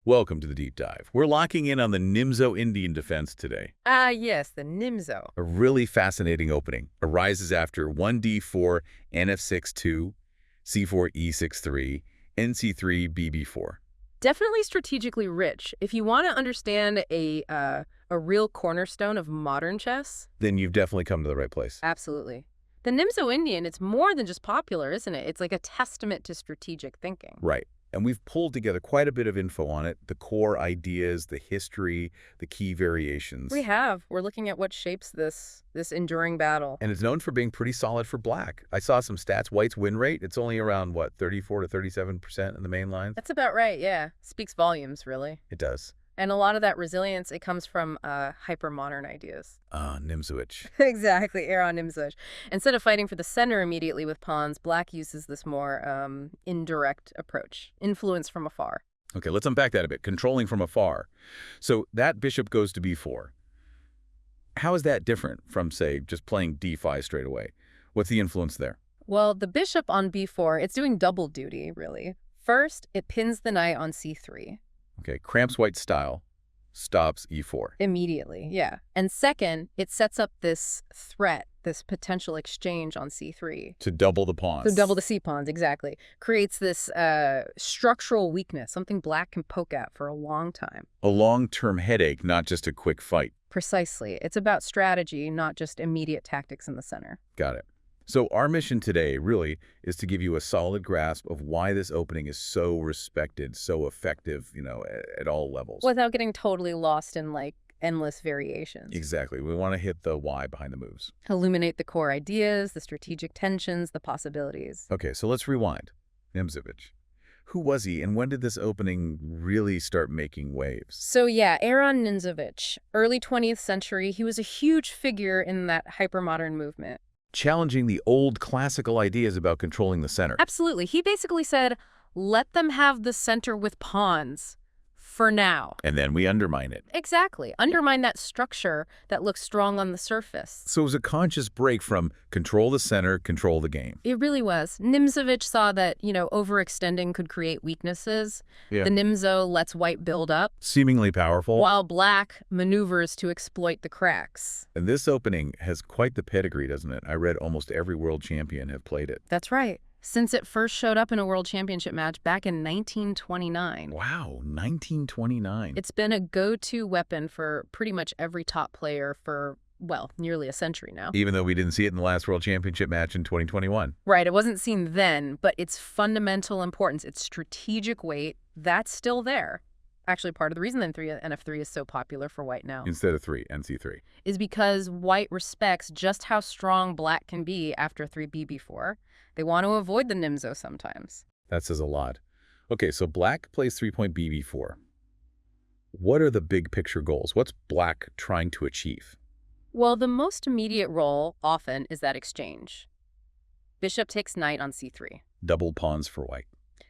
Welcome to the deep dive. We're locking in on the Nimzo Indian defense today. Ah, yes, the Nimzo. A really fascinating opening. Arises after 1d4, nf6-2, c4 e6-3, nc3 bb4. Definitely strategically rich. If you want to understand a real cornerstone of modern chess, Then you've definitely come to the right place. absolutely. The Nimzo Indian, it's more than just popular, isn't it? It's like a testament to strategic thinking. Right. And we've pulled together quite a bit of info on it, the core ideas, the history, the key variations. We have. We're looking at what shapes this enduring battle. And it's known for being pretty solid for black. I saw some stats. White's win rate, it's only around, 34 to 37% in the main line? That's about right, yeah. Speaks volumes, really. It does. And a lot of that resilience, it comes from hyper-modern ideas. Nimzowitsch. Exactly, Aaron Nimzo. Instead of fighting for the center immediately with pawns, black uses this more indirect approach, influence from afar. Okay, let's unpack that a bit. Controlling from afar. So that bishop goes to b4. How is that different from, say, just playing d5 straight away? What's the influence there? Well, the bishop on b4, it's doing double duty, really. First, it pins the knight on c3. Okay, cramps White's style, stops e4. Immediately, yeah. And second, it sets up this threat, this potential exchange on c3. To double the pawns. So double the c-pawns, exactly. Creates this structural weakness, something black can poke at for a long time. A long-term headache, not just a quick fight. Precisely. It's about strategy, not just immediate tactics in the center. Got it. So our mission today, really, is to give you a solid grasp of why this opening is so respected, so effective, at all levels. Without getting totally lost in, like, endless variations. Exactly. We want to hit the why behind the moves. Illuminate the core ideas, the strategic tensions, the possibilities. Okay, so let's rewind. Nimzowitsch. Who was he, and when did this opening really start making waves? So yeah, Aaron Nimzowitsch, early 20th century, he was a huge figure in that hypermodern movement. Challenging the old classical ideas about controlling the center. Absolutely. He basically said, let them have the center with pawns for now. And then we undermine it. Exactly. Undermine that structure that looks strong on the surface. So it was a conscious break from control the center, control the game. It really was. Nimzowitsch saw that, overextending could create weaknesses. Yeah. The Nimzo lets white build up, Seemingly powerful. while black maneuvers to exploit the cracks. And this opening has quite the pedigree, doesn't it? I read almost every world champion have played it. That's right. Since it first showed up in a world championship match back in 1929. Wow, 1929. It's been a go-to weapon for pretty much every top player for, well, nearly a century now. Even though we didn't see it in the last world championship match in 2021. Right, it wasn't seen then, but its fundamental importance, its strategic weight, that's still there. Actually, part of the reason NF3 is so popular for white now Instead of 3, NC3. is because white respects just how strong black can be after 3BB4. They want to avoid the Nimzo sometimes. That says a lot. Okay, so black plays 3-point BB4. What are the big picture goals? What's black trying to achieve? Well, the most immediate role often is that exchange. Bishop takes knight on c3. Double pawns for white.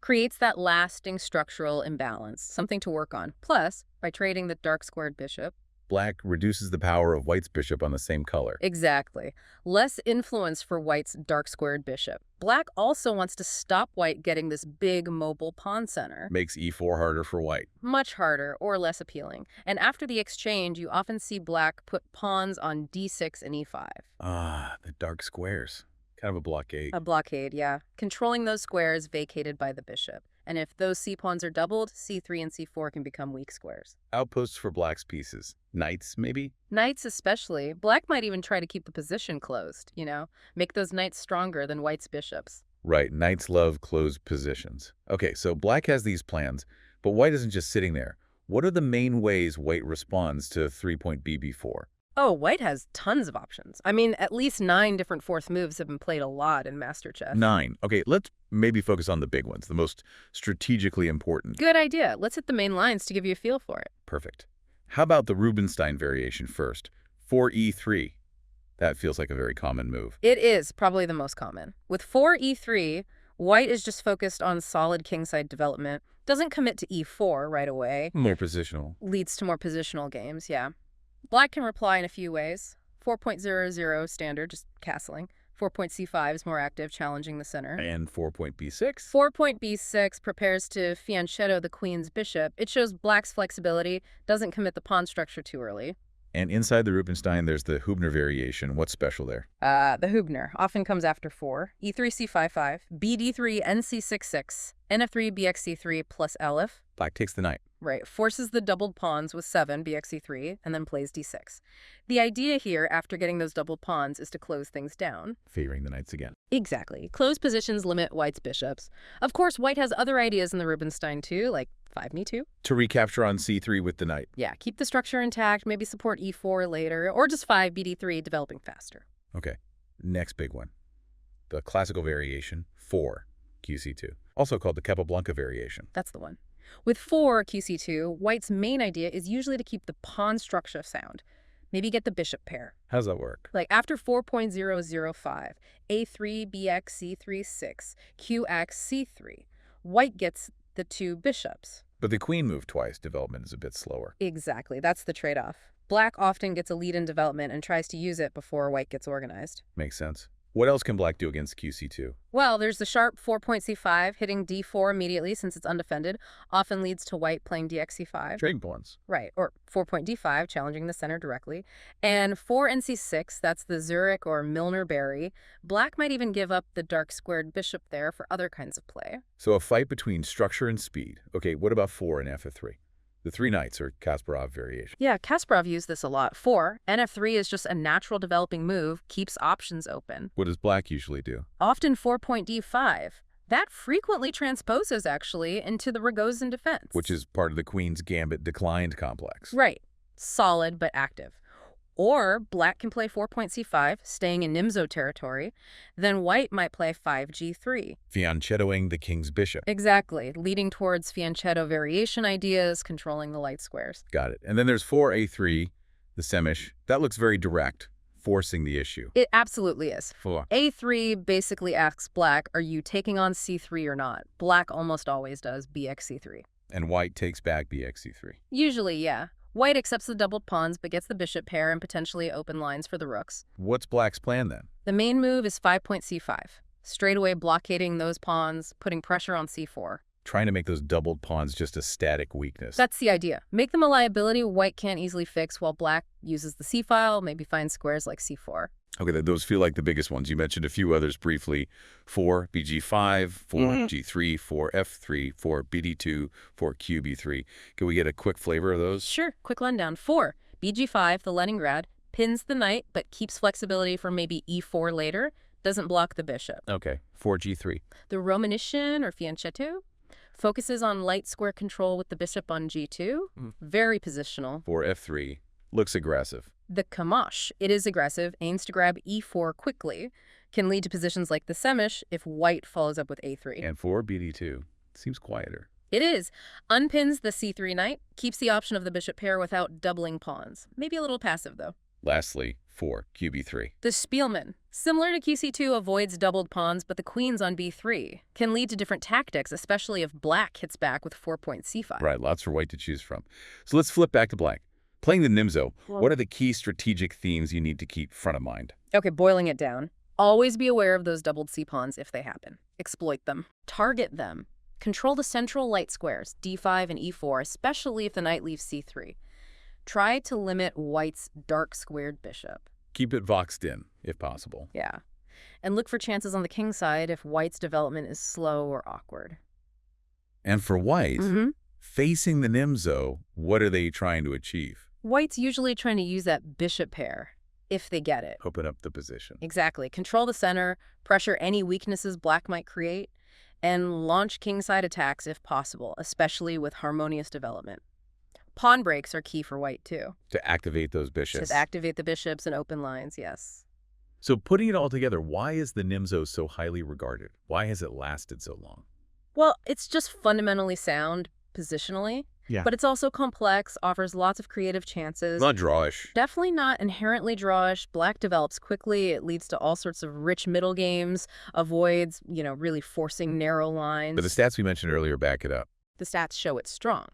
Creates that lasting structural imbalance, something to work on. Plus, by trading the dark squared bishop. Black reduces the power of white's bishop on the same color. Exactly. Less influence for white's dark squared bishop. Black also wants to stop white getting this big mobile pawn center. Makes e4 harder for white. Much harder or less appealing. And after the exchange, you often see black put pawns on d6 and e5. Ah, the dark squares. Kind of a blockade. A blockade, yeah. Controlling those squares vacated by the bishop. And if those c-pawns are doubled, c3 and c4 can become weak squares. Outposts for black's pieces. Knights, maybe? Knights especially. Black might even try to keep the position closed, Make those knights stronger than white's bishops. Right, knights love closed positions. Okay, so black has these plans, but white isn't just sitting there. What are the main ways white responds to 3-point BB4? Oh, white has tons of options. I mean, at least 9 different fourth moves have been played a lot in Master Chess. 9. Okay, let's maybe focus on the big ones, the most strategically important. Good idea. Let's hit the main lines to give you a feel for it. Perfect. How about the Rubinstein variation first? 4E3. That feels like a very common move. It is probably the most common. With 4e3, white is just focused on solid kingside development, doesn't commit to e4 right away. More positional. Leads to more positional games, yeah. Black can reply in a few ways. 4.00 standard, just castling. 4-point c5 is more active, challenging the center. And 4-point b6? 4-point b6 prepares to fianchetto the queen's bishop. It shows black's flexibility, doesn't commit the pawn structure too early. And inside the Rubinstein, there's the Hübner variation. What's special there? The Hübner often comes after 4. E3 c5-5, bd3 nc6-6, nf3 bxc3 plus elif. Black takes the knight. Right, forces the doubled pawns with 7, bxc3, and then plays d6. The idea here, after getting those doubled pawns, is to close things down. Favoring the knights again. Exactly. Closed positions limit white's bishops. Of course, white has other ideas in the Rubinstein too, like 5-me2. To recapture on c3 with the knight. Yeah, keep the structure intact, maybe support e4 later, or just 5 bd3, developing faster. Okay, next big one. The classical variation, 4 qc2, also called the Capablanca variation. That's the one. With 4 qc2, white's main idea is usually to keep the pawn structure sound. Maybe get the bishop pair. How does that work? Like after 4.005, a3 bx c3 6, qx c3, white gets the 2 bishops. But the queen moved twice. Development is a bit slower. Exactly. That's the trade-off. Black often gets a lead in development and tries to use it before white gets organized. Makes sense. What else can black do against qc2? Well, there's the sharp 4-point c5, hitting d4 immediately since it's undefended, often leads to white playing dxc5. Trading pawns. Right, or 4-point d5, challenging the center directly. And 4 nc6, that's the Zurich or Milner-Berry. Black might even give up the dark squared bishop there for other kinds of play. So a fight between structure and speed. Okay, what about 4 and f3? The 3 knights, or Kasparov variation. Yeah, Kasparov used this a lot. 4, nf3 is just a natural developing move, keeps options open. What does black usually do? Often 4-point d5. That frequently transposes, actually, into the Rogozin defense. Which is part of the queen's gambit declined complex. Right. Solid, but active. Or black can play 4-point c5, staying in Nimzo territory. Then white might play 5g3. Fianchettoing the king's bishop. Exactly, leading towards fianchetto variation ideas, controlling the light squares. Got it. And then there's 4a3, the Semish. That looks very direct, forcing the issue. It absolutely is. 4. A3 basically asks black, are you taking on c3 or not? Black almost always does bxc3. And white takes back bxc3. Usually, yeah. White accepts the doubled pawns but gets the bishop pair and potentially open lines for the rooks. What's black's plan then? The main move is 5-point c5. Straight away blockading those pawns, putting pressure on c4. Trying to make those doubled pawns just a static weakness. That's the idea. Make them a liability white can't easily fix while black uses the c-file, maybe finds squares like c4. Okay, those feel like the biggest ones. You mentioned a few others briefly. 4 bg5, 4 g3, 4 f3, 4 bd2, 4 qb3. Can we get a quick flavor of those? Sure. Quick rundown. 4 bg5, the Leningrad, pins the knight but keeps flexibility for maybe e4 later, doesn't block the bishop. Okay, 4 g3. The Romanician or fianchetto focuses on light square control with the bishop on g2. Very positional. 4 f3. Looks aggressive. The Kamash, it is aggressive, aims to grab e4 quickly, can lead to positions like the Semish if white follows up with a3. And 4 bd2. Seems quieter. It is. Unpins the c3 knight, keeps the option of the bishop pair without doubling pawns. Maybe a little passive, though. Lastly, 4 qb3. The Spielmann, similar to qc2, avoids doubled pawns, but the queen's on b3. Can lead to different tactics, especially if black hits back with 4-point c5. Right, lots for white to choose from. So let's flip back to black. Playing the Nimzo, what are the key strategic themes you need to keep front of mind? Okay, boiling it down. Always be aware of those doubled c-pawns if they happen. Exploit them. Target them. Control the central light squares, d5 and e4, especially if the knight leaves c3. Try to limit white's dark squared bishop. Keep it voxed in, if possible. Yeah. And look for chances on the king side if white's development is slow or awkward. And for white, facing the Nimzo, what are they trying to achieve? White's usually trying to use that bishop pair, if they get it. Open up the position. Exactly. Control the center, pressure any weaknesses black might create, and launch kingside attacks if possible, especially with harmonious development. Pawn breaks are key for white, too. To activate those bishops. To activate the bishops and open lines, yes. So putting it all together, why is the Nimzo so highly regarded? Why has it lasted so long? Well, it's just fundamentally sound positionally. Yeah. But it's also complex, offers lots of creative chances. Not drawish. Definitely not inherently drawish. Black develops quickly. It leads to all sorts of rich middle games, avoids, really forcing narrow lines. But the stats we mentioned earlier back it up. The stats show it's strong.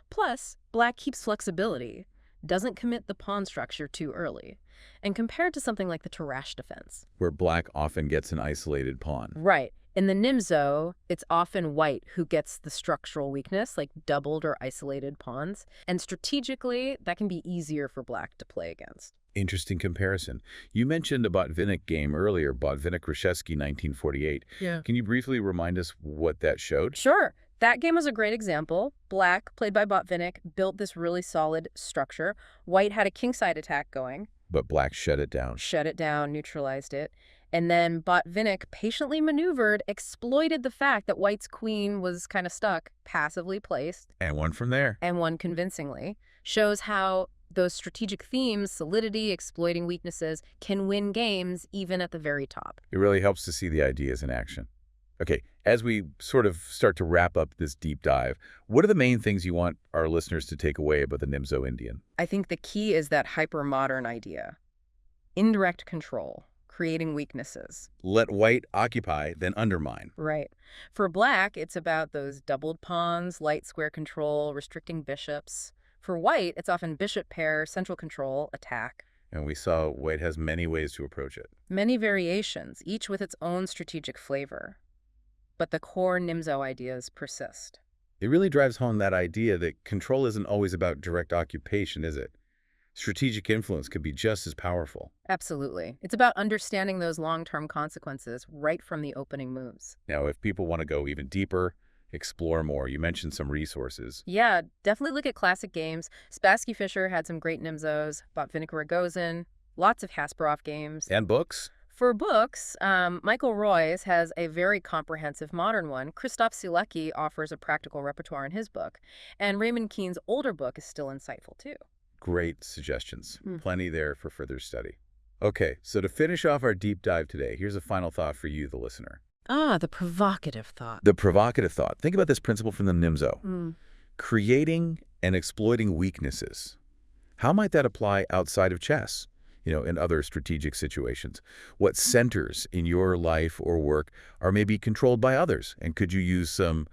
Plus, black keeps flexibility. doesn't commit the pawn structure too early. And compared to something like the Tarrasch defense. Where black often gets an isolated pawn. Right. In the Nimzo, it's often white who gets the structural weakness, like doubled or isolated pawns. And strategically, that can be easier for black to play against. Interesting comparison. You mentioned a Botvinnik game earlier, Botvinnik-Reshevsky 1948. Yeah. Can you briefly remind us what that showed? Sure. That game was a great example. Black, played by Botvinnik, built this really solid structure. White had a kingside attack going. But black shut it down. Shut it down, neutralized it. And then Botvinnik patiently maneuvered, exploited the fact that White's queen was kind of stuck, passively placed. And won from there. And won convincingly. Shows how those strategic themes, solidity, exploiting weaknesses, can win games even at the very top. It really helps to see the ideas in action. Okay, as we sort of start to wrap up this deep dive, what are the main things you want our listeners to take away about the Nimzo Indian? I think the key is that hyper-modern idea. Indirect control, creating weaknesses. Let white occupy, then undermine. Right. For black, it's about those doubled pawns, light square control, restricting bishops. For white, it's often bishop pair, central control, attack. And we saw white has many ways to approach it. Many variations, each with its own strategic flavor. But the core Nimzo ideas persist. It really drives home that idea that control isn't always about direct occupation, is it? Strategic influence could be just as powerful. Absolutely. It's about understanding those long-term consequences right from the opening moves. Now, if people want to go even deeper, explore more, you mentioned some resources. Yeah, definitely look at classic games. Spassky Fisher had some great Nimzos, Botvinnik Rogozin, lots of Kasparov games. And books? For books, Michael Roy's has a very comprehensive modern one. Christoph Sielecki offers a practical repertoire in his book. And Raymond Keene's older book is still insightful, too. Great suggestions. Plenty there for further study. Okay, so to finish off our deep dive today, here's a final thought for you, the listener. The provocative thought. The provocative thought. Think about this principle from the Nimzo. Creating and exploiting weaknesses. How might that apply outside of chess? In other strategic situations? What centers in your life or work are maybe controlled by others? And could you use some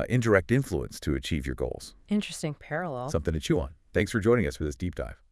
indirect influence to achieve your goals? Interesting parallel. Something to chew on. Thanks for joining us for this deep dive.